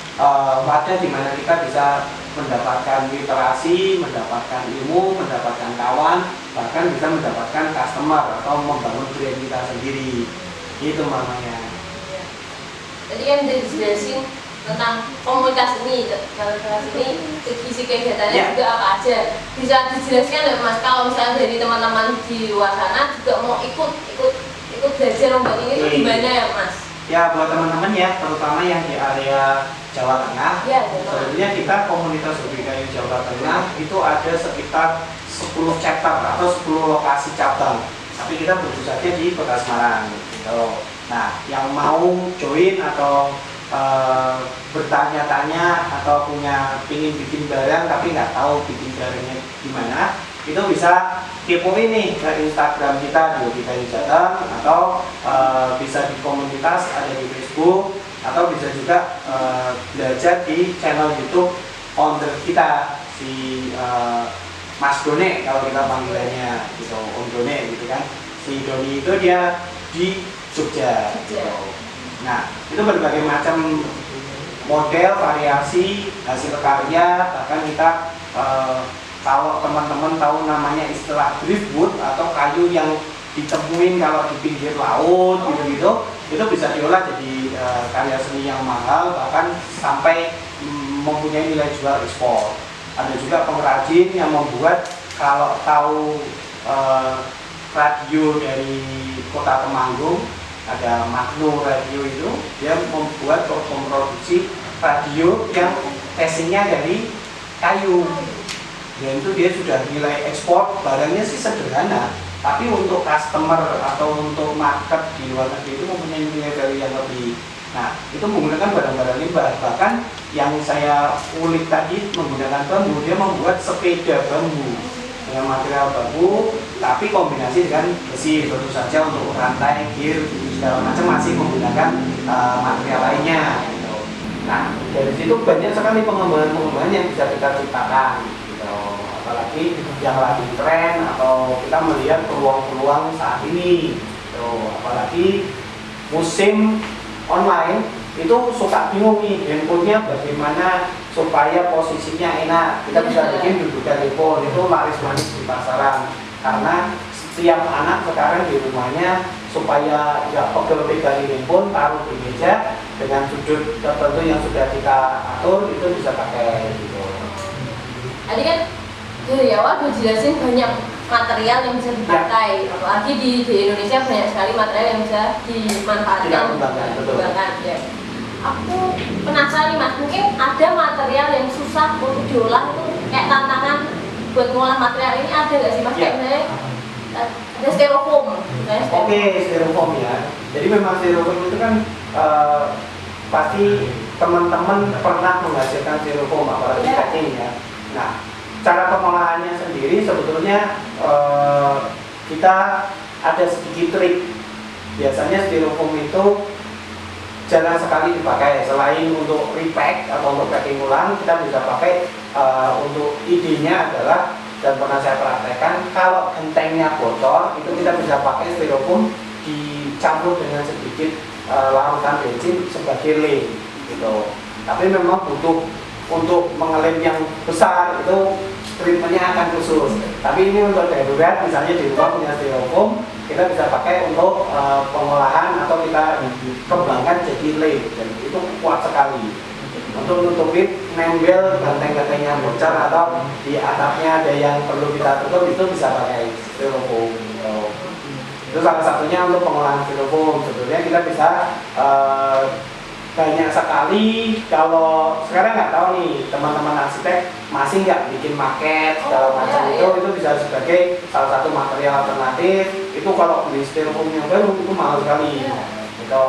wadah di mana kita bisa mendapatkan literasi, mendapatkan ilmu, mendapatkan kawan, bahkan bisa mendapatkan customer atau membangun brand kita sendiri. Itu namanya. Tadi kan udah dijelasin tentang komunitas ini, isi kegiatannya Ya. juga apa aja. Bisa dijelaskan nggak Mas, kalau misalnya dari teman-teman di luar sana juga mau ikut belajar lomba ini tuh gimana ya Mas? Ya buat teman-teman ya, terutama yang di area Jawa Tengah, Ya, Jawa. sebetulnya kita komunitas hobi kayu Jawa Tengah itu ada sekitar 10 chapter atau 10 lokasi cabang. Tapi kita tentu saja di Kota Semarang gitu. Nah, yang mau join atau bertanya-tanya atau ingin bikin barang tapi nggak tahu bikin barangnya gimana, itu bisa kepoin nih ke Instagram kita di Hobi Kayu Jateng, atau bisa di komunitas ada di Facebook, atau bisa juga belajar di channel YouTube founder kita si Mas Done, kalau kita panggilannya gitu, Om Done gitu kan. Si Doni itu dia di Jogja. Gitu. Nah, itu berbagai macam model, variasi, hasil karya, bahkan kita kalau teman-teman tahu namanya istilah driftwood atau kayu yang ditemuin kalau di pinggir laut gitu-gitu, itu bisa diolah jadi karya seni yang mahal, bahkan sampai mempunyai nilai jual ekspor. Ada juga pengrajin yang membuat, kalau tahu radio dari Kota Temanggung, ada Magno Radio itu, dia membuat memproduksi radio yang casingnya dari kayu, dan itu dia sudah nilai ekspor. Barangnya sih sederhana, tapi untuk customer atau untuk market di luar negeri itu mempunyai nilai value yang lebih. Nah, itu menggunakan barang-barang limbah. Bahkan yang saya ulik tadi menggunakan bambu, dia membuat sepeda bambu dengan material bambu, tapi kombinasi dengan besi. Tentu saja untuk rantai, gear, segala macam masih menggunakan material lainnya. Gitu. Nah, dari situ banyak sekali pengembangan-pengembangan yang bisa kita ciptakan. Gitu. Apalagi yang lagi tren atau kita melihat peluang-peluang saat ini. Gitu. Apalagi musim online itu suka bingung nih, handphonenya bagaimana supaya posisinya enak. Kita bisa bikin dudukan handphone, itu laris manis di pasaran, karena setiap anak sekarang di rumahnya supaya nggak pegel pegang handphone, taruh di meja dengan sudut tertentu yang sudah kita atur, itu bisa pakai gitu. Tadi kan dari awal udah jelasin banyak material yang bisa dipakai, apalagi di Indonesia banyak sekali material yang bisa dimanfaatkan, dikembangkan. Ya. Aku penasaran nih Mas, mungkin ada material yang susah untuk diolah, itu kayak tantangan buat ngolah material ini ada nggak sih Mas? Ya. Ada styrofoam. Oke, styrofoam ya. Jadi memang styrofoam itu kan pasti teman-teman pernah menghasilkan styrofoam, apalagi cacing ya. Nah, cara pengolahannya sendiri sebetulnya kita ada sedikit trik. Biasanya styrofoam itu jarang sekali dipakai. Selain untuk repack atau untuk packing ulang, kita bisa pakai untuk idenya adalah, dan pernah saya praktekkan, kalau gentengnya bocor itu kita bisa pakai styrofoam dicampur dengan sedikit larutan bensin sebagai lem gitu. Tapi memang butuh, untuk mengelem yang besar itu treatmentnya akan khusus. Tapi ini untuk darurat, misalnya di rumah punya styrofoam, kita bisa pakai untuk pengolahan atau kita kembangkan jadi lem, dan itu kuat sekali untuk nutupin nempel ganteng-ganteng bocor atau di atapnya ada yang perlu kita tutup, itu bisa pakai styrofoam gitu. Itu salah satunya untuk pengolahan styrofoam. Sebetulnya kita bisa banyak sekali. Kalau sekarang nggak tahu nih teman-teman arsitek masih nggak bikin maket segala macam, itu bisa sebagai salah satu material alternatif. Itu kalau beli styrofoam yang baru itu mahal sekali gitu.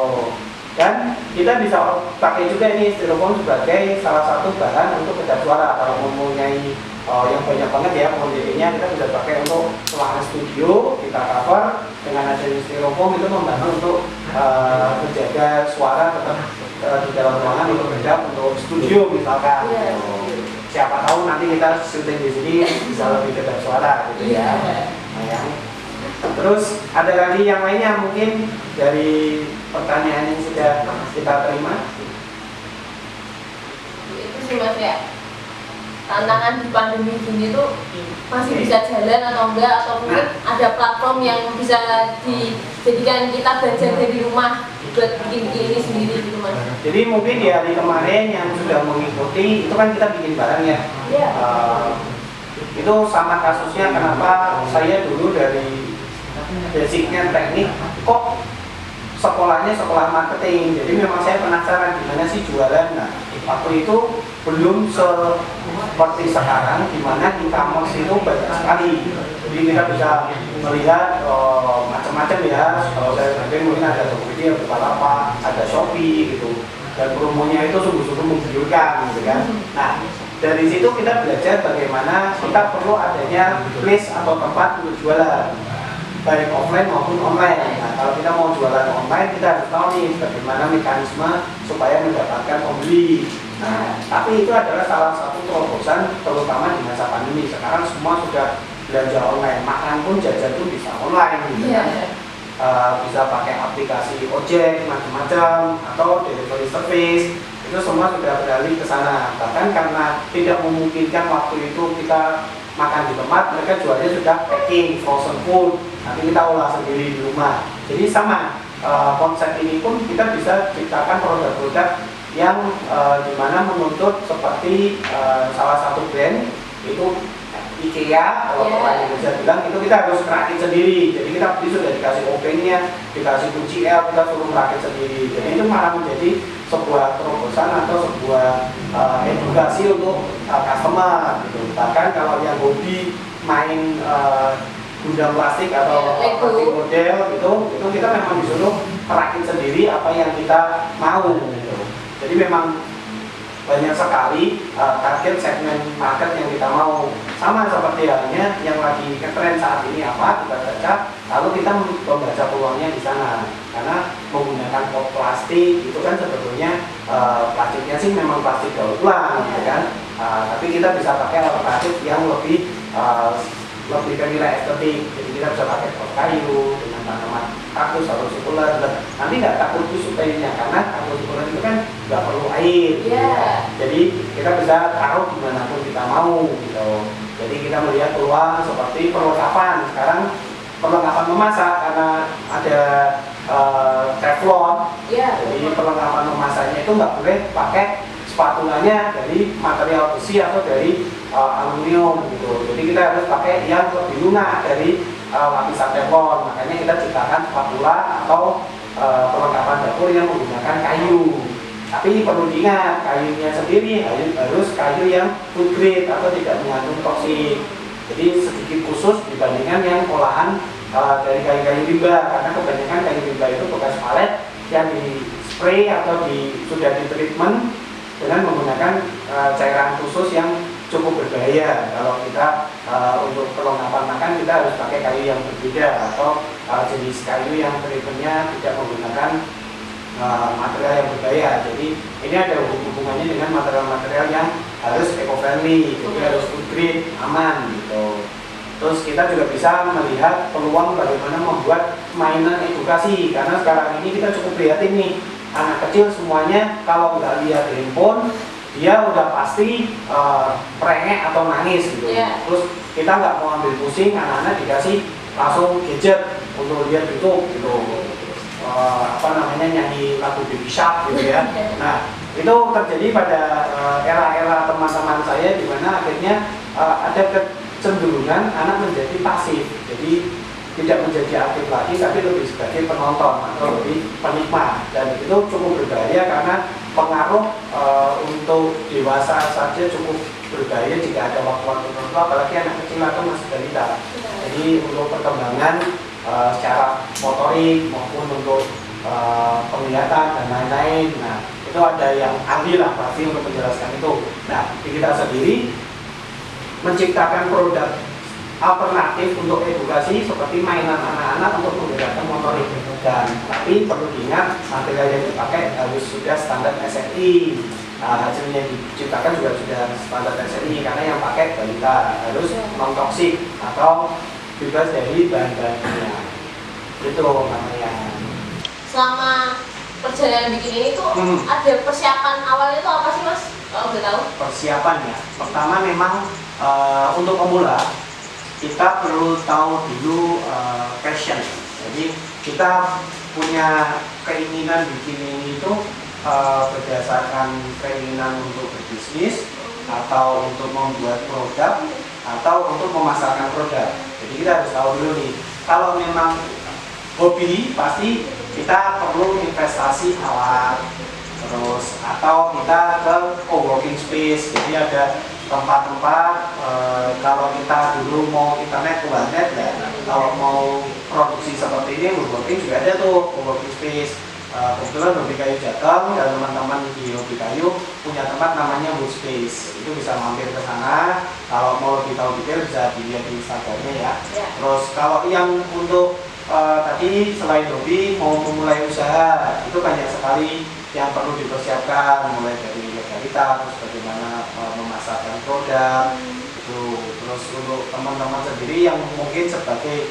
Dan kita bisa pakai juga ini styrofoam sebagai salah satu bahan untuk kedap suara. Kalau mempunyai yang banyak banget ya kuantitinya, kita bisa pakai untuk ruangan studio, kita cover dengan adanya styrofoam, itu membantu untuk menjaga suara tetap di dalam ruangan untuk kedap untuk studio misalkan. Siapa tahu nanti kita syuting di sini bisa lebih kedap suara gitu ya. Nah, ya. Terus ada lagi yang lainnya mungkin dari pertanyaan yang sudah kita terima? Itu sih Mas ya. tantangan di pandemi gini tuh masih bisa jalan atau enggak, atau mungkin ada platform yang bisa dijadikan kita belajar dari rumah buat bikin ini sendiri gitu Mas. Jadi mungkin di hari kemarin yang sudah mengikuti itu kan kita bikin bareng ya. Iya. Itu sama kasusnya kenapa saya dulu dari basicnya teknik kok sekolahnya sekolah marketing. Jadi memang saya penasaran gimana sih jualan. Nah, waktu itu belum seperti sekarang di mana e-commerce itu banyak sekali. Jadi kita bisa melihat macam-macam ya. Kalau saya sebagai mungkin ada Tokopedia, Bukalapak, ada Shopee gitu. Dan promonya itu sungguh-sungguh menggiurkan gitu kan. Nah, dari situ kita belajar bagaimana kita perlu adanya place atau tempat untuk jualan, baik offline maupun online. Nah, kalau kita mau jualan online, kita harus tahu nih bagaimana mekanisme supaya mendapatkan pembeli. Nah, tapi itu adalah salah satu terobosan terutama di masa pandemi. Sekarang semua sudah belanja online, makan pun jajan pun bisa online gitu kan. Bisa pakai aplikasi ojek macam-macam atau delivery service, itu semua sudah beralih ke sana. Bahkan karena tidak memungkinkan waktu itu kita makan di tempat, mereka jualnya sudah packing, frozen food, nanti kita olah sendiri di rumah. Jadi sama konsep ini pun kita bisa ciptakan produk-produk yang dimana menuntut seperti salah satu brand itu IKEA, kalau orang Indonesia bilang itu kita harus rakit sendiri. Jadi kita beli sudah dikasih ovennya, dikasih kunci L, kita suruh rakit sendiri. Jadi itu malah menjadi sebuah terobosan atau sebuah edukasi untuk customer gitu. Bahkan kalau yang hobi main gundam plastik atau plastik model itu kita memang disuruh merakit sendiri apa yang kita mau gitu. Jadi memang banyak sekali target segmen market yang kita mau. Sama seperti halnya yang lagi ngetren saat ini apa kita baca, lalu kita membaca peluangnya di sana. Karena menggunakan pot plastik itu kan sebetulnya plastiknya sih memang plastik daur ulang gitu kan. Tapi kita bisa pakai alternatif yang lebih ke nilai estetik. Jadi kita bisa pakai pot kayu dengan tanaman kaktus atau sikuler. Nanti nggak takut busuk kayunya karena kaktus sikuler itu kan nggak perlu air. Jadi kita bisa taruh dimanapun kita mau gitu. Jadi kita melihat peluang seperti perlengkapan. Sekarang perlengkapan memasak karena ada teflon. Jadi perlengkapan memasaknya itu nggak boleh pakai spatulanya dari material besi atau dari aluminium gitu. Jadi kita harus pakai yang lebih lunak dari lapisan teflon. Makanya kita ciptakan spatula atau perlengkapan dapur yang menggunakan kayu. Tapi perlu diingat, kayunya sendiri harus kayu yang food grade atau tidak mengandung toksik. Jadi sedikit khusus dibandingkan yang olahan dari kayu-kayu rimba, karena kebanyakan kayu rimba itu bekas palet yang di spray atau sudah di treatment dengan menggunakan cairan khusus yang cukup berbahaya. Kalau kita untuk perlengkapan makan kita harus pakai kayu yang berbeda atau jenis kayu yang treatmentnya tidak menggunakan material yang berbahaya. Jadi ini ada hubungannya dengan material-material yang harus eco-friendly, jadi harus food grade, aman gitu. Terus kita juga bisa melihat peluang bagaimana membuat mainan edukasi, karena sekarang ini kita cukup prihatin nih, anak kecil semuanya kalau nggak lihat handphone dia udah pasti prengek atau nangis gitu. Terus kita nggak mau ambil pusing, anak-anak dikasih langsung gadget untuk lihat YouTube gitu. Nyanyi lagu Baby Shark gitu ya. Nah, itu terjadi pada era-era teman-teman saya di mana akhirnya ada kecenderungan anak menjadi pasif. Jadi tidak menjadi aktif lagi tapi lebih sebagai penonton atau lebih penikmat, dan itu cukup berbahaya karena pengaruh untuk dewasa saja cukup berbahaya jika ada waktu-waktu tertentu, apalagi anak kecil atau masih balita. Jadi untuk perkembangan secara motorik maupun untuk penglihatan dan lain-lain. Nah, itu ada yang ahli lah pasti untuk menjelaskan itu. Nah, kita sendiri menciptakan produk alternatif untuk edukasi seperti mainan anak-anak untuk menggerakkan motorik. Dan tapi perlu diingat material yang dipakai harus sudah standar SNI. Hasilnya yang diciptakan juga sudah standar SNI karena yang pakai balita harus non toksik atau bebas dari bahan-bahan kimia. Itu namanya. Selama perjalanan bikin ini tuh ada persiapan awalnya tuh apa sih Mas? Kalau boleh tahu? Persiapan ya. Pertama memang untuk pemula kita perlu tahu dulu passion. Jadi kita punya keinginan bikin ini itu berdasarkan keinginan untuk berbisnis atau untuk membuat produk atau untuk memasarkan produk. Jadi kita harus tahu dulu nih. Kalau memang hobi pasti kita perlu investasi alat, terus atau kita ke co-working space. Jadi ada tempat-tempat kalau kita dulu mau internet ke warnet ya, kalau mau produksi seperti ini co-working juga ada tuh co-working space. Kebetulan Hobi Kayu Jateng dan teman-teman di Hobi Kayu punya tempat namanya Workspace. Itu bisa mampir ke sana. Kalau mau lebih tahu detail bisa dilihat di Instagramnya ya. Terus kalau yang untuk tadi selain hobi mau memulai usaha itu banyak sekali yang perlu dipersiapkan, mulai dari legalitas, terus bagaimana memasarkan produk itu. Terus untuk teman-teman sendiri yang mungkin sebagai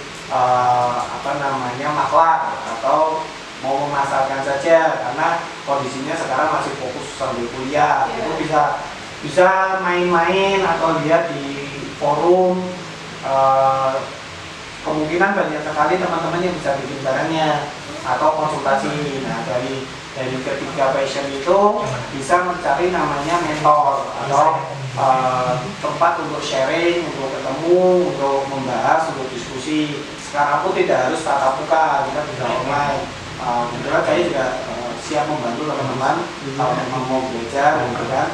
maklar atau mau memasarkan saja karena kondisinya sekarang masih fokus sambil kuliah, itu bisa main-main atau lihat di forum. Kemungkinan banyak sekali teman-teman yang bisa bikin barangnya atau konsultasi. Nah dari ketiga passion itu bisa mencari namanya mentor atau tempat untuk sharing, untuk ketemu, untuk membahas, untuk diskusi. Sekarang pun tidak harus tatap muka, kita bisa online. Kebetulan saya juga siap membantu teman-teman kalau memang mau belajar, gitu kan.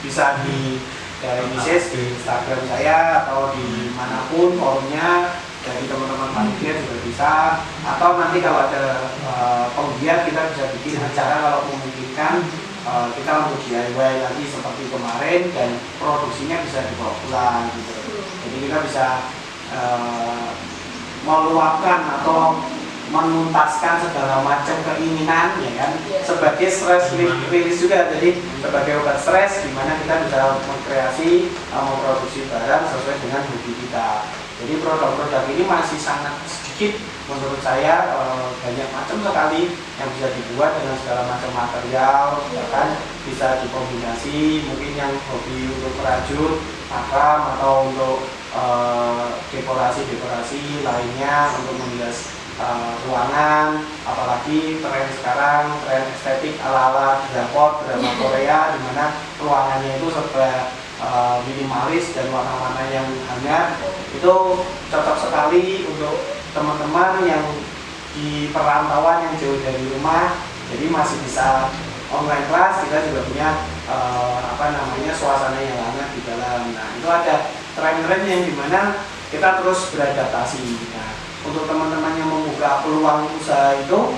Bisa dari message di Instagram saya atau di manapun forumnya, dari teman-teman panitia juga bisa, atau nanti kalau ada penggiat kita bisa bikin acara kalau memungkinkan kita untuk DIY lagi seperti kemarin dan produksinya bisa dibawa pulang gitu. Jadi kita bisa meluapkan atau menuntaskan segala macam keinginan ya kan, sebagai stress release juga. Jadi sebagai obat stres di mana kita bisa mengkreasi, memproduksi barang sesuai dengan hobi kita. Jadi produk-produk ini masih sangat sedikit menurut saya, banyak macam sekali yang bisa dibuat dengan segala macam material, bahkan bisa dikombinasi. Mungkin yang hobi untuk merajut makam atau untuk dekorasi lainnya untuk menghias ruangan, apalagi tren sekarang, tren estetik ala-ala drama Korea, di mana ruangannya itu serba minimalis dan warna-warna yang hangat. Itu cocok sekali untuk teman-teman yang di perantauan yang jauh dari rumah, jadi masih bisa online kelas. Kita juga punya suasana yang hangat di dalam. Nah itu ada tren-tren yang dimana kita terus beradaptasi. Nah, untuk teman-teman yang membuka peluang usaha itu,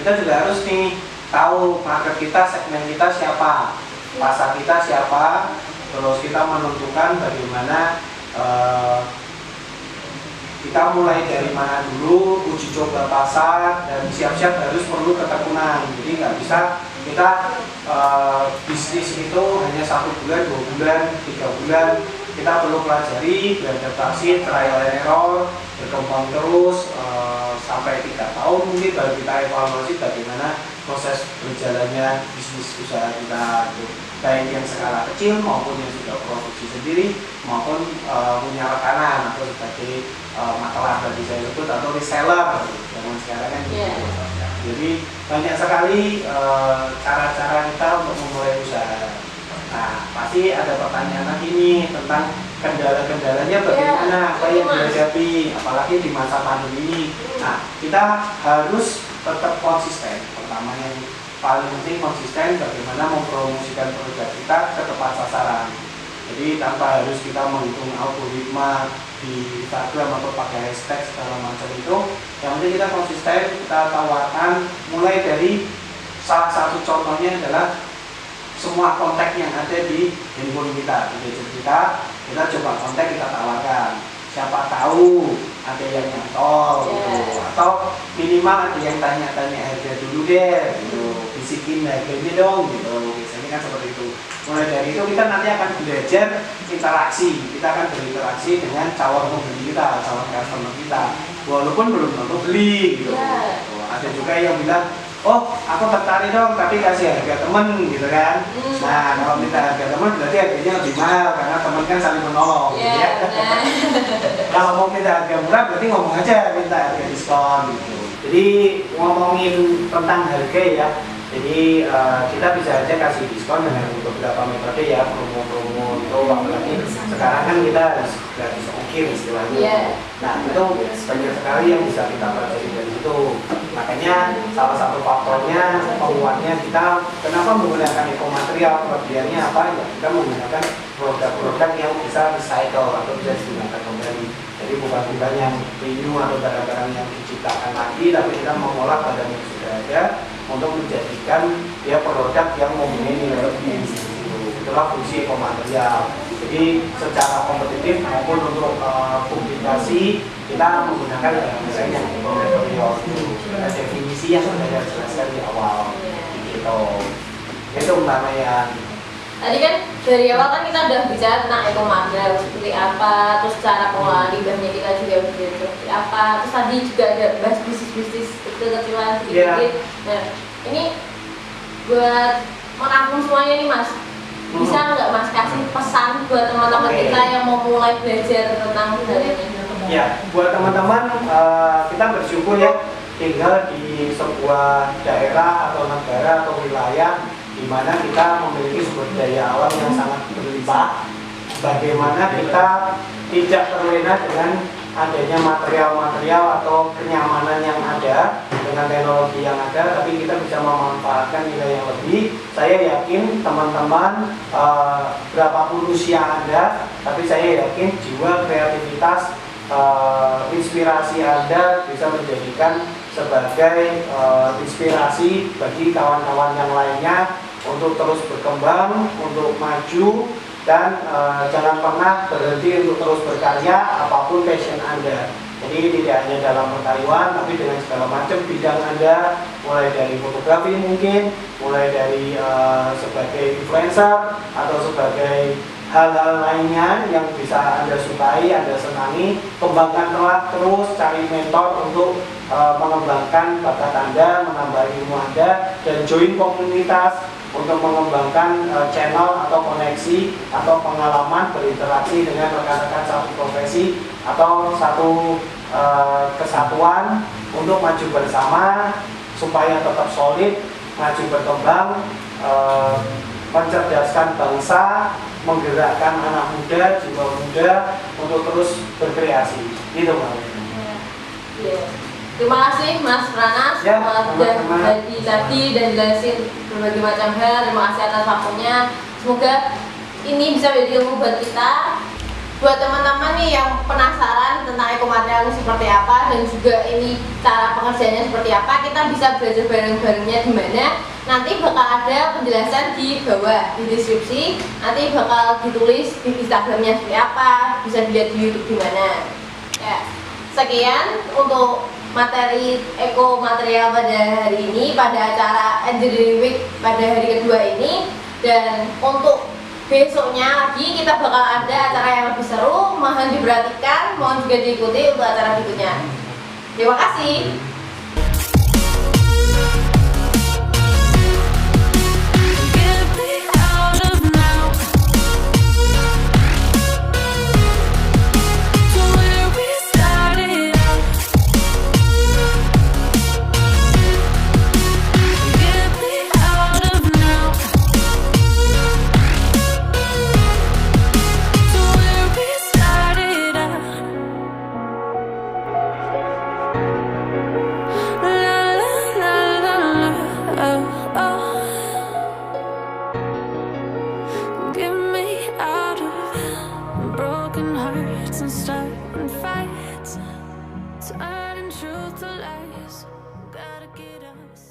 kita juga harus nih tahu market kita, segmen kita siapa, pasar kita siapa, terus kita menentukan bagaimana kita mulai dari mana dulu, uji coba pasar, dan siap-siap harus perlu ketekunan. Jadi nggak bisa kita bisnis itu hanya 1 bulan, 2 bulan, 3 bulan. Kita perlu pelajari, beradaptasi, trial and error, berkembang terus sampai 3 tahun mungkin baru kita evaluasi bagaimana proses berjalannya bisnis usaha kita, baik yang skala kecil maupun yang sudah produksi sendiri maupun punya rekanan atau sebagai maklar tadi saya sebut atau reseller zaman sekarang kan gitu. Jadi banyak sekali cara-cara kita untuk memulai usaha. Nah, pasti ada pertanyaan lagi nih tentang kendala-kendalanya bagaimana, apa yang dihadapi, apalagi di masa pandemi ini. Nah, kita harus tetap konsisten. Pertama yang paling penting konsisten bagaimana mempromosikan produk kita ke tepat sasaran. Jadi tanpa harus kita menghitung algoritma di Instagram atau pakai hashtag segala macam itu, yang penting kita konsisten, kita tawarkan mulai dari salah satu contohnya adalah semua kontak yang ada di handphone kita, di gadget kita coba kontak, kita tawarkan. Siapa tahu ada yang nyantol gitu, atau minimal ada yang tanya-tanya harga dulu deh, gitu. Bisikin harganya dong, gitu. Biasanya kan seperti itu. Mulai dari itu kita nanti akan belajar interaksi, kita akan berinteraksi dengan calon pembeli kita, calon customer kita, walaupun belum tentu beli, gitu. Ada juga yang bilang oh aku tertarik dong tapi kasih harga temen gitu kan. Nah kalau minta harga temen berarti harganya lebih mahal karena temen kan saling menolong gitu ya. Kalau mau minta harga murah berarti ngomong aja minta harga diskon gitu. Jadi ngomongin tentang harga ya, jadi kita bisa aja kasih diskon dengan beberapa metode ya, promo-promo itu, apalagi sekarang kan kita harus gratis ongkir istilahnya. Nah itu banyak sekali yang bisa kita pelajari dari itu. Makanya salah satu faktornya penguatnya kita kenapa menggunakan ekomaterial, kelebihannya apa ya, kita menggunakan produk-produk yang bisa recycle atau bisa digunakan kembali. Jadi bukan yang renew atau barang-barang yang diciptakan lagi, tapi kita mengolah barang yang sudah ada untuk menjadikan dia produk yang mempunyai nilai lebih. Itulah fungsi ekomaterial. Jadi secara kompetitif maupun untuk publikasi kita menggunakan misalnya yang ekomaterial itu ada definisi yang sudah saya jelaskan di awal. Gitu. Itu umpamanya. Tadi kan dari awal kan kita udah bicara tentang ekomaterial seperti apa, terus cara pengolahan limbahnya kita juga udah seperti apa, terus tadi juga ada bahas bisnis-bisnis kecil-kecilan sedikit. Nah, ini buat merangkum semuanya nih Mas, bisa nggak Mas kasih pesan buat teman-teman kita yang mau mulai belajar tentang hal ini? Ya, buat teman-teman kita bersyukur ya tinggal di sebuah daerah atau negara atau wilayah di mana kita memiliki sumber daya alam yang sangat berlimpah. Bagaimana kita tidak terlena dengan adanya material-material atau kenyamanan yang ada dengan teknologi yang ada, tapi kita bisa memanfaatkan nilai yang lebih. Saya yakin teman-teman berapapun usia Anda, tapi saya yakin jiwa kreativitas, inspirasi Anda bisa menjadikan sebagai inspirasi bagi kawan-kawan yang lainnya untuk terus berkembang, untuk maju, dan jangan pernah berhenti untuk terus berkarya apapun passion Anda. Jadi tidak hanya dalam pertarian, tapi dengan segala macam bidang Anda, mulai dari fotografi mungkin, mulai dari sebagai influencer atau sebagai hal-hal lainnya yang bisa Anda sukai, Anda senangi, kembangkan terus, cari mentor untuk mengembangkan bakat Anda, menambah ilmu Anda, dan join komunitas untuk mengembangkan channel atau koneksi atau pengalaman berinteraksi dengan rekan-rekan satu profesi atau satu kesatuan untuk maju bersama supaya tetap solid, maju berkembang, mencerdaskan bangsa, menggerakkan anak muda, jiwa muda untuk terus berkreasi. Itu Bang. Terima kasih Mas Pranas sudah tadi dan jelasin berbagai macam hal. Terima kasih atas waktunya. Semoga ini bisa menjadi ilmu buat kita. Buat teman-teman nih yang penasaran tentang ekomaterial ini seperti apa dan juga ini cara pengerjaannya seperti apa, kita bisa belajar bareng-barengnya di mana. Nanti bakal ada penjelasan di bawah di deskripsi. Nanti bakal ditulis di Instagramnya seperti apa, bisa dilihat di YouTube di mana. Ya, sekian untuk materi ekomaterial pada hari ini, pada acara Engineering Week pada hari kedua ini. Dan untuk besoknya lagi kita bakal ada acara yang lebih seru, mohon diperhatikan, mohon juga diikuti untuk acara berikutnya. Terima kasih. And starting fights, turning truth to lies. Gotta get up.